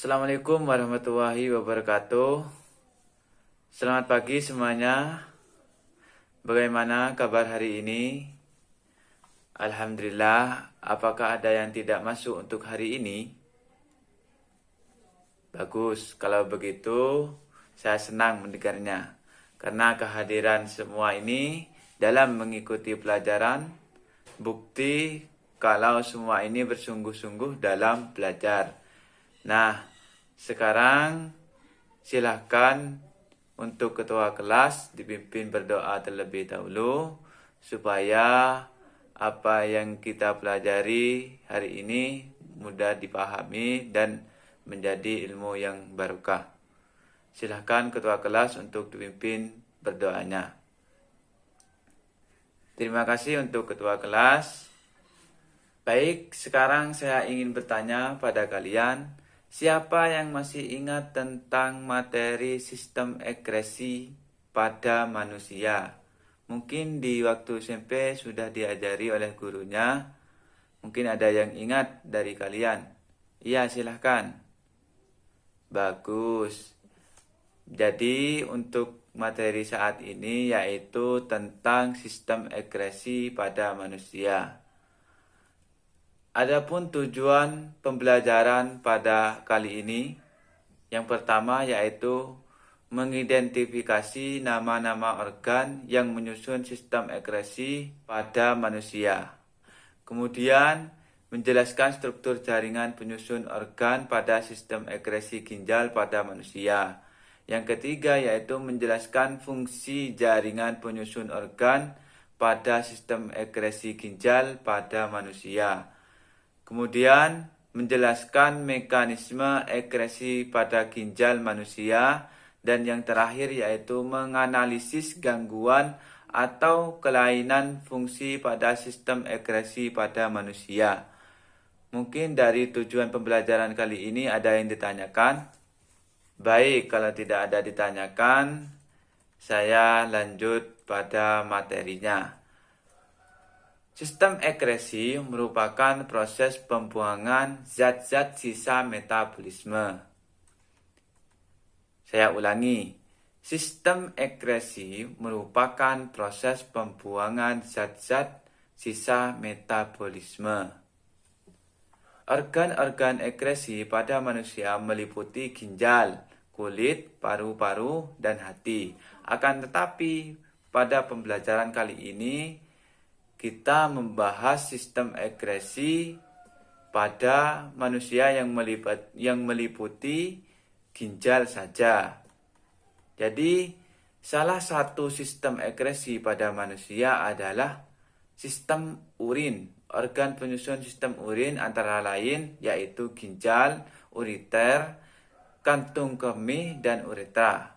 Assalamualaikum warahmatullahi wabarakatuh. Selamat pagi semuanya. Bagaimana kabar hari ini? Alhamdulillah. Apakah ada yang tidak masuk untuk hari ini? Bagus. Kalau begitu, saya senang mendengarnya. Karena kehadiran semua ini dalam mengikuti pelajaran bukti kalau semua ini bersungguh-sungguh dalam belajar. Nah, sekarang silahkan untuk ketua kelas dipimpin berdoa terlebih dahulu supaya apa yang kita pelajari hari ini mudah dipahami dan menjadi ilmu yang barokah. Silahkan ketua kelas untuk dipimpin berdoanya. Terima kasih untuk ketua kelas. Baik, sekarang saya ingin bertanya pada kalian. Siapa yang masih ingat tentang materi sistem ekskresi pada manusia? Mungkin di waktu SMP sudah diajari oleh gurunya. Mungkin ada yang ingat dari kalian. Iya, silahkan. Bagus. Jadi untuk materi saat ini yaitu tentang sistem ekskresi pada manusia. Adapun tujuan pembelajaran pada kali ini, yang pertama yaitu mengidentifikasi nama-nama organ yang menyusun sistem ekskresi pada manusia. Kemudian menjelaskan struktur jaringan penyusun organ pada sistem ekskresi ginjal pada manusia. Yang ketiga yaitu menjelaskan fungsi jaringan penyusun organ pada sistem ekskresi ginjal pada manusia. Kemudian menjelaskan mekanisme ekskresi pada ginjal manusia. Dan yang terakhir yaitu menganalisis gangguan atau kelainan fungsi pada sistem ekskresi pada manusia. Mungkin dari tujuan pembelajaran kali ini ada yang ditanyakan? Baik, kalau tidak ada ditanyakan, saya lanjut pada materinya. Sistem ekskresi merupakan proses pembuangan zat-zat sisa metabolisme. Saya ulangi, sistem ekskresi merupakan proses pembuangan zat-zat sisa metabolisme. Organ-organ ekskresi pada manusia meliputi ginjal, kulit, paru-paru, dan hati. Akan tetapi, pada pembelajaran kali ini, kita membahas sistem ekskresi pada manusia yang meliputi ginjal saja. Jadi, salah satu sistem ekskresi pada manusia adalah sistem urin. Organ penyusun sistem urin antara lain yaitu ginjal, ureter, kantung kemih, dan uretra.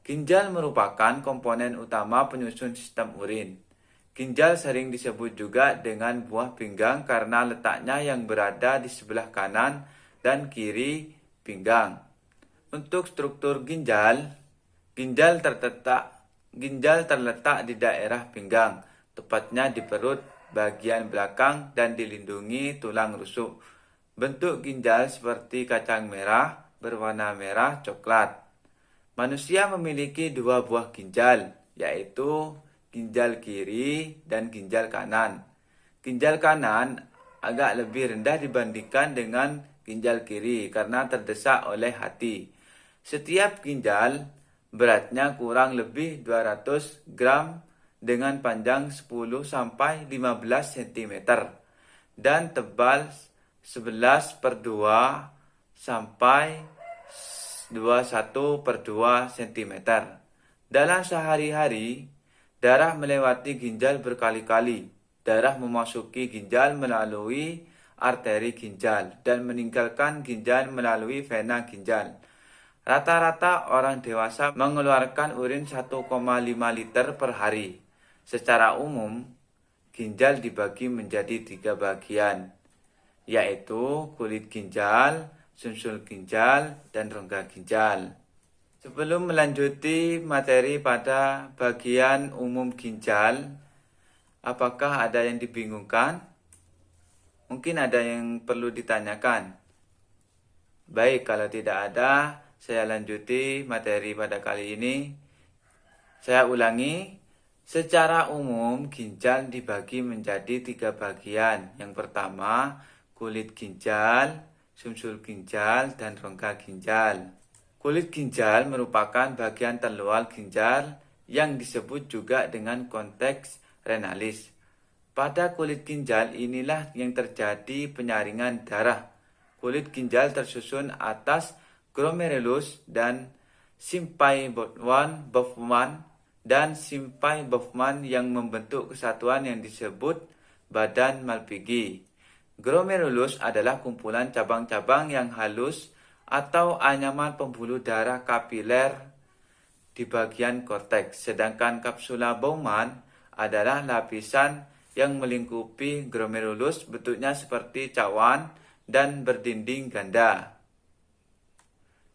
Ginjal merupakan komponen utama penyusun sistem urin. Ginjal sering disebut juga dengan buah pinggang karena letaknya yang berada di sebelah kanan dan kiri pinggang. Untuk struktur ginjal terletak di daerah pinggang, tepatnya di perut bagian belakang dan dilindungi tulang rusuk. Bentuk ginjal seperti kacang merah, berwarna merah coklat. Manusia memiliki dua buah ginjal, yaitu ginjal kiri dan ginjal kanan. Ginjal kanan agak lebih rendah dibandingkan dengan ginjal kiri karena terdesak oleh hati. Setiap ginjal beratnya kurang lebih 200 gram dengan panjang 10-15 cm dan tebal 11/2 sampai 21/2 cm. Dalam sehari-hari, darah melewati ginjal berkali-kali. Darah memasuki ginjal melalui arteri ginjal dan meninggalkan ginjal melalui vena ginjal. Rata-rata orang dewasa mengeluarkan urin 1,5 liter per hari. Secara umum, ginjal dibagi menjadi 3 bagian, yaitu kulit ginjal, sumsum ginjal, dan rongga ginjal. Sebelum melanjuti materi pada bagian umum ginjal, apakah ada yang dibingungkan? Mungkin ada yang perlu ditanyakan. Baik, kalau tidak ada, saya lanjuti materi pada kali ini. Saya ulangi, secara umum ginjal dibagi menjadi 3 bagian. Yang pertama, kulit ginjal, sumsum ginjal, dan rongga ginjal. Kulit ginjal merupakan bagian terluar ginjal yang disebut juga dengan konteks renalis. Pada kulit ginjal inilah yang terjadi penyaringan darah. Kulit ginjal tersusun atas glomerulus dan simpai Bowman dan simpai Bowman yang membentuk kesatuan yang disebut badan Malpighi. Glomerulus adalah kumpulan cabang-cabang yang halus atau anyaman pembuluh darah kapiler di bagian korteks, sedangkan kapsula Bowman adalah lapisan yang melingkupi glomerulus, bentuknya seperti cawan dan berdinding ganda.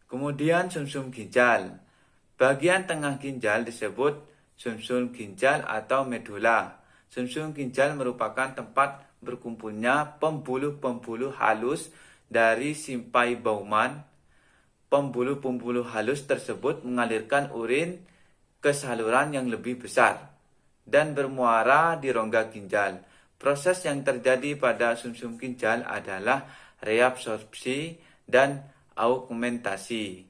Kemudian sumsum ginjal. Bagian tengah ginjal disebut sumsum ginjal atau medula. Sumsum ginjal merupakan tempat berkumpulnya pembuluh-pembuluh halus dari simpai Bowman. Pembuluh-pembuluh halus tersebut mengalirkan urin ke saluran yang lebih besar dan bermuara di rongga ginjal. Proses yang terjadi pada sumsum ginjal adalah reabsorpsi dan augmentasi.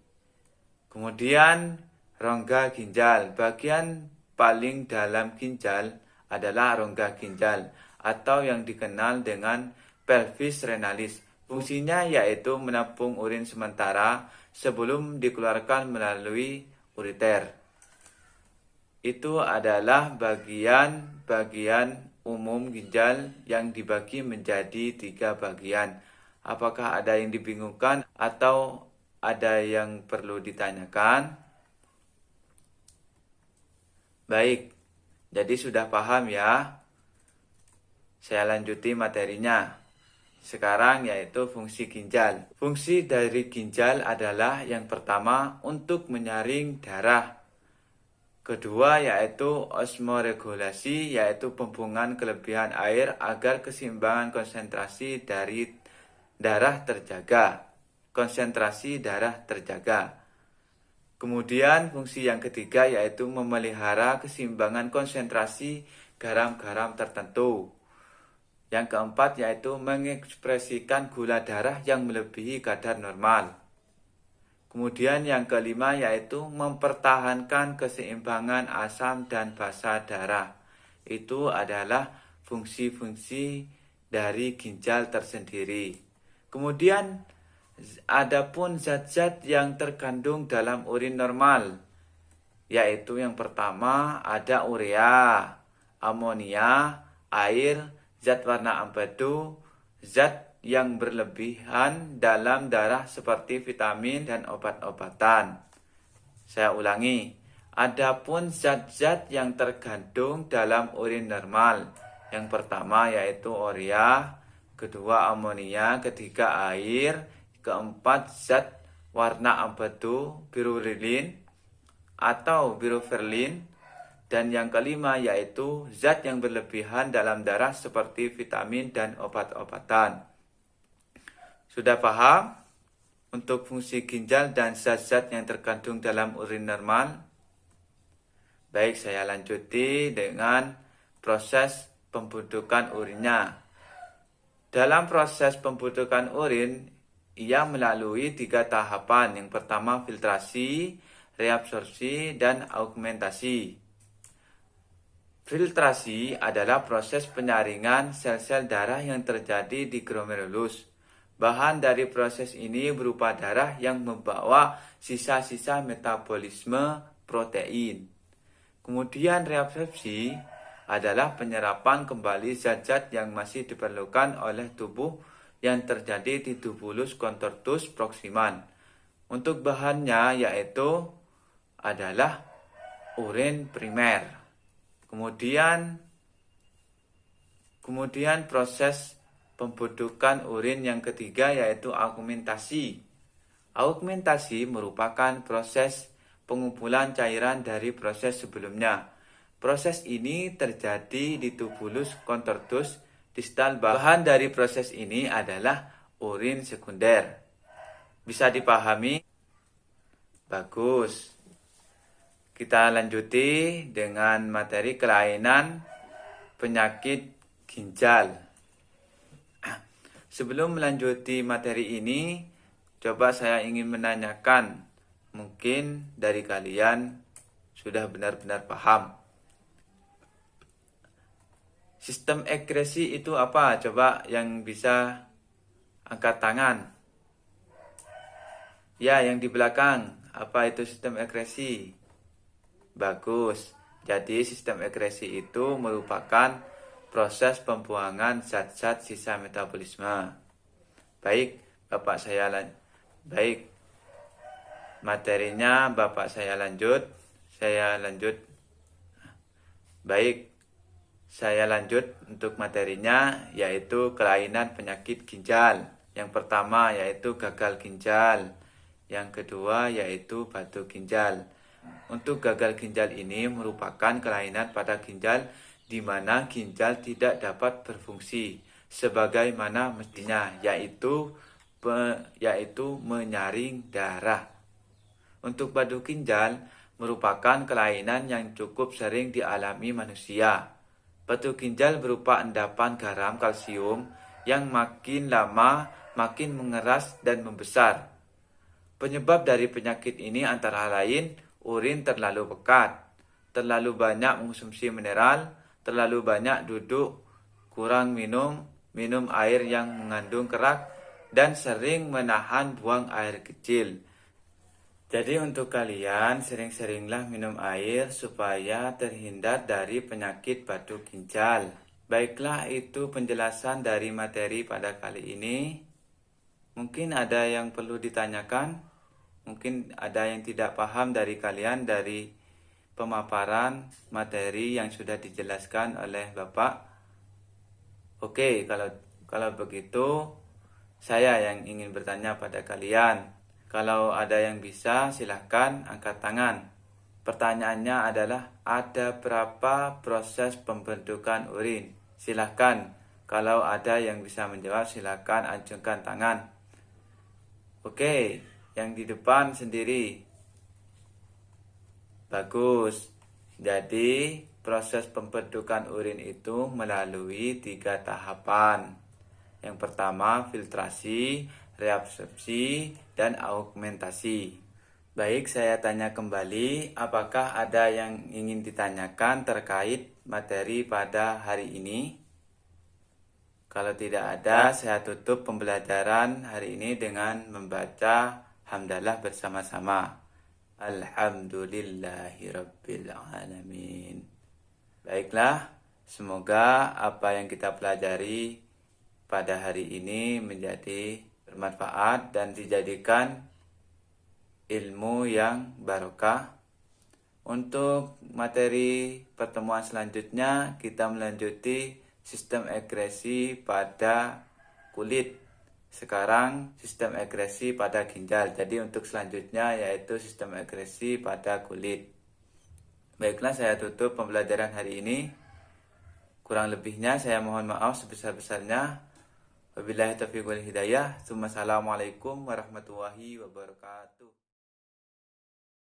Kemudian rongga ginjal. Bagian paling dalam ginjal adalah rongga ginjal atau yang dikenal dengan pelvis renalis. Fungsinya yaitu menampung urin sementara sebelum dikeluarkan melalui ureter. Itu adalah bagian-bagian umum ginjal yang dibagi menjadi 3 bagian. Apakah ada yang dibingungkan atau ada yang perlu ditanyakan? Baik, jadi sudah paham ya? Saya lanjuti materinya. Sekarang yaitu fungsi ginjal. Fungsi dari ginjal adalah yang pertama untuk menyaring darah. Kedua yaitu osmoregulasi, yaitu pembuangan kelebihan air agar keseimbangan konsentrasi dari darah terjaga. Konsentrasi darah terjaga. Kemudian fungsi yang ketiga yaitu memelihara keseimbangan konsentrasi garam-garam tertentu. Yang keempat yaitu mengekspresikan gula darah yang melebihi kadar normal. Kemudian yang kelima yaitu mempertahankan keseimbangan asam dan basa darah. Itu adalah fungsi-fungsi dari ginjal tersendiri. Kemudian adapun zat-zat yang terkandung dalam urin normal, yaitu yang pertama ada urea, amonia, air, zat warna ampadu, zat yang berlebihan dalam darah seperti vitamin dan obat-obatan. Saya ulangi, adapun zat-zat yang terkandung dalam urin normal, yang pertama yaitu urea, kedua amonia, ketiga air, keempat zat warna ampadu, birulilin atau biroferlin, dan yang kelima yaitu zat yang berlebihan dalam darah seperti vitamin dan obat-obatan. Sudah paham untuk fungsi ginjal dan zat-zat yang terkandung dalam urin normal? Baik, saya lanjuti dengan proses pembentukan urinnya. Dalam proses pembentukan urin, ia melalui 3 tahapan. Yang pertama filtrasi, reabsorpsi, dan augmentasi. Filtrasi adalah proses penyaringan sel-sel darah yang terjadi di glomerulus. Bahan dari proses ini berupa darah yang membawa sisa-sisa metabolisme protein. Kemudian reabsorpsi adalah penyerapan kembali zat-zat yang masih diperlukan oleh tubuh yang terjadi di tubulus contortus proximal. Untuk bahannya yaitu adalah urin primer. Kemudian proses pembentukan urin yang ketiga yaitu augmentasi. Augmentasi merupakan proses pengumpulan cairan dari proses sebelumnya. Proses ini terjadi di tubulus contortus distal. Bahan dari proses ini adalah urin sekunder. Bisa dipahami? Bagus. Kita lanjuti dengan materi kelainan penyakit ginjal. Sebelum melanjuti materi ini, coba saya ingin menanyakan, mungkin dari kalian sudah benar-benar paham. Sistem ekskresi itu apa? Coba yang bisa angkat tangan. Ya, yang di belakang. Apa itu sistem ekskresi? Bagus. Jadi sistem ekskresi itu merupakan proses pembuangan zat-zat sisa metabolisme. Baik, baik. Materinya Bapak saya lanjut. Baik. Saya lanjut untuk materinya, yaitu kelainan penyakit ginjal. Yang pertama yaitu gagal ginjal. Yang kedua yaitu batu ginjal. Untuk gagal ginjal ini merupakan kelainan pada ginjal di mana ginjal tidak dapat berfungsi sebagaimana mestinya, yaitu menyaring darah. Untuk batu ginjal merupakan kelainan yang cukup sering dialami manusia. Batu ginjal berupa endapan garam kalsium yang makin lama makin mengeras dan membesar. Penyebab dari penyakit ini antara lain urin terlalu pekat, terlalu banyak mengonsumsi mineral, terlalu banyak duduk, kurang minum air yang mengandung kerak, dan sering menahan buang air kecil. Jadi untuk kalian sering-seringlah minum air supaya terhindar dari penyakit batu ginjal. Baiklah, itu penjelasan dari materi pada kali ini. Mungkin ada yang perlu ditanyakan, mungkin ada yang tidak paham dari kalian dari pemaparan materi yang sudah dijelaskan oleh Bapak. Oke, kalau begitu saya yang ingin bertanya pada kalian. Kalau ada yang bisa, silahkan angkat tangan. Pertanyaannya adalah, ada berapa proses pembentukan urin? Silahkan, kalau ada yang bisa menjawab, silahkan acungkan tangan. Oke, yang di depan sendiri. Bagus. Jadi, proses pembentukan urin itu melalui 3 tahapan. Yang pertama, filtrasi, reabsorpsi, dan augmentasi. Baik, saya tanya kembali, apakah ada yang ingin ditanyakan terkait materi pada hari ini? Kalau tidak ada, saya tutup pembelajaran hari ini dengan membaca hamdalah bersama-sama. Alhamdulillahirabbil alamin. Baiklah, semoga apa yang kita pelajari pada hari ini menjadi bermanfaat dan dijadikan ilmu yang barokah. Untuk materi pertemuan selanjutnya, kita melanjuti sistem ekskresi pada kulit. Sekarang sistem ekskresi pada ginjal. Jadi untuk selanjutnya yaitu sistem ekskresi pada kulit. Baiklah, saya tutup pembelajaran hari ini. Kurang lebihnya saya mohon maaf sebesar-besarnya. Wabillahi taufiq wal hidayah. Assalamualaikum warahmatullahi wabarakatuh.